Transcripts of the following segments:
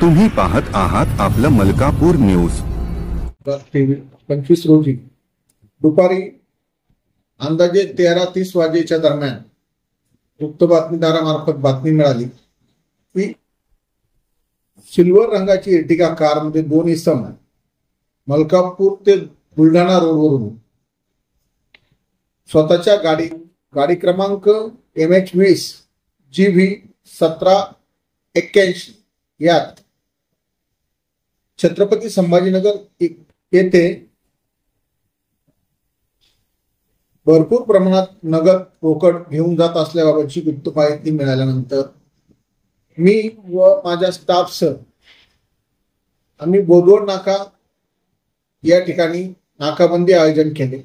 तुम्ही पाहत आहात आपलं मलकापूर न्यूज। 25 रोजी दुपारी अंदाजे 13:30 वाजेच्या दरम्यान गुप्त बातमीदारामार्फत बातमी मिळाली की सिल्वर रंगाची एर्टिगा कारमध्ये 2 इसम मलकापूर ते बुलढाणा रोडवरून स्वतःच्या गाडी क्रमांक MH20 GV 1781 यात छत्रपती संभाजीनगर येथे भरपूर प्रमाणात नगद रोकड घेऊन जात असल्याबाबतची गुप्त माहिती मिळाल्यानंतर मी व माझ्या स्टाफसह आम्ही बोदवड नाका या ठिकाणी नाकाबंदी आयोजन केले।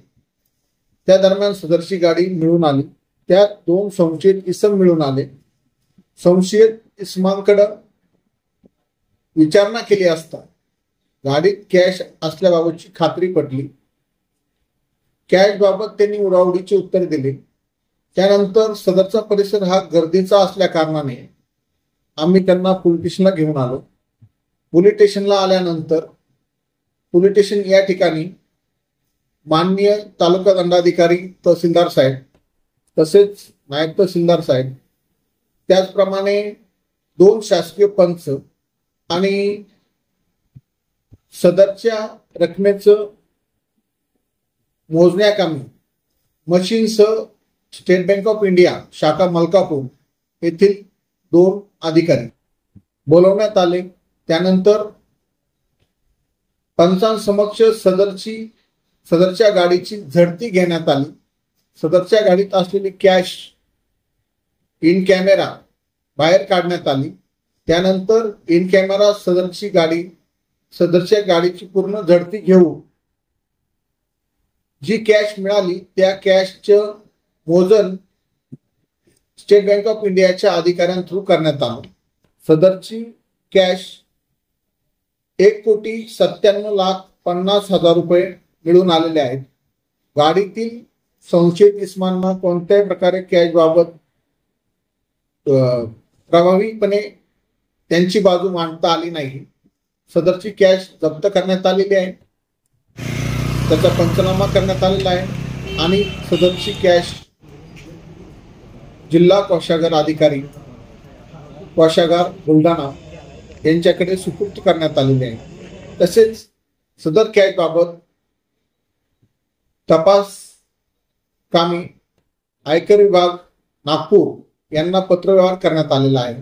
त्या दरम्यान सदरची गाडी मिळून आली। त्यात 2 संशयित इसम मिळून आले। संशयित इसमांकडे विचारणा केली असता गाडीत कॅश असल्याबाबतची खात्री पटली। कॅश बाबत त्यांनी उडाउडीचे उत्तर दिले। त्यानंतर सदरचा परिसर हा गर्दीचा असल्या कारणाने आम्ही त्यांना पोलीस स्टेशनला घेऊन आलो। पोलीस स्टेशनला आल्यानंतर पोलीस स्टेशन या ठिकाणी माननीय तालुका दंडाधिकारी तहसीलदार साहेब तसेच नायब तहसीलदार साहेब त्याचप्रमाणे 2 शासकीय पंच आणि सदरच्या रकमेचं मोजण्याकामी मशीनसह स्टेट बँक ऑफ इंडिया शाखा मलकापूर येथील 2 अधिकारी बोलवण्यात आले। त्यानंतर पंचांसमक्ष सदरच्या गाडीची झडती घेण्यात आली। सदरच्या गाडीत असलेली कॅश इन कॅमेरा बाहेर काढण्यात आली। त्यानंतर इन कॅमेरा सदरच्या गाडीची पूर्ण झडती घेऊन जी कॅश मिळाली त्या कॅशचं मोजन स्टेट बँक ऑफ इंडियाच्या अधिकाऱ्यांथ्रू करण्यात आलं। सदरची कॅश 1,97,50,000 रुपये मिळून आलेले आहेत। गाडीतील संशयित इसमांना कोणत्याही प्रकारे कॅश बाबत प्रभावीपणे त्यांची बाजू मांडता आली नाही। सदरची कॅश जप्त करण्यात आलेली आहे, त्याचा पंचनामा करण्यात आलेला आहे आणि सदरची कॅश जिल्हा कोषागार अधिकारी कोषागार बुलढाणा यांच्याकडे सुपूर्द करण्यात आलेली आहे। तसेच सदर कॅश बाबत तपास कामी आयकर विभाग नागपूर यांना पत्रव्यवहार करण्यात आलेला आहे।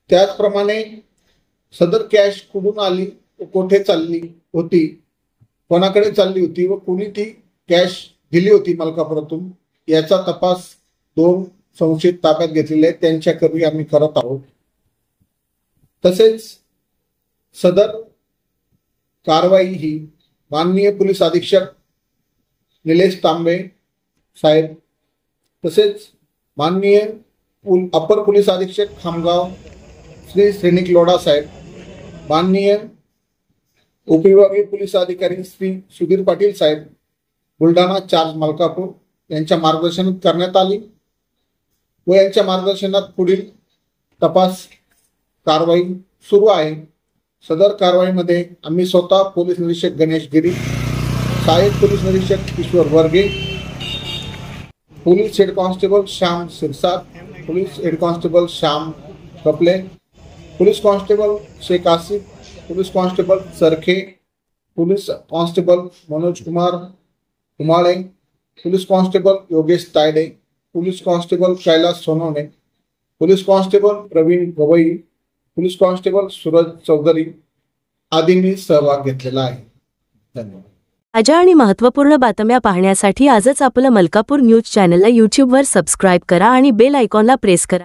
त्याचप्रमाणे सदर कॅश कुठून आली, कोठे चालली होती, कोणाकडे चालली होती व कोणी ती कॅश दिली होती मलकापुरातून याचा तपास 2 संशयित ताब्यात घेतलेले आहेत, त्यांच्याकडे आम्ही करत आहोत। तसेच सदर कारवाई ही माननीय पोलीस अधीक्षक निलेश तांबे साहेब तसेच माननीय अपर पोलीस अधीक्षक खामगाव श्री श्रेनिक लोढा साहेब, माननीय उपविभागीय पोलीस अधिकारी श्री सुधीर पाटील साहेब बुलढाणा चार्ज मलकापूर यांच्या मार्गदर्शनात करण्यात आली व यांच्या मार्गदर्शनात पुढील तपास कारवाई सुरू आहे। सदर कारवाईमध्ये आम्ही स्वतः पोलीस निरीक्षक गणेश गिरी, सहाय्यक पोलीस निरीक्षक Ishwar Varge, police head constable Shyam Sirsat, police head constable Shyam Kapale, police constable Shaikh Asif, police constable Sarkhe, police constable Manoj Kumar Kumale, police constable Yogesh Tayde, police constable Kailas Sonawane, police constable Pravin Gawai, police constable Suraj Chaudhari आदींनी सहभाग घेतलेला आहे। धन्यवाद। ताज्या आणि महत्त्वपूर्ण बातम्या पाहण्यासाठी आजच आपलं मलकापूर न्यूज चॅनलला YouTube वर सबस्क्राइब करा आणि बेल आयकॉनला प्रेस करा।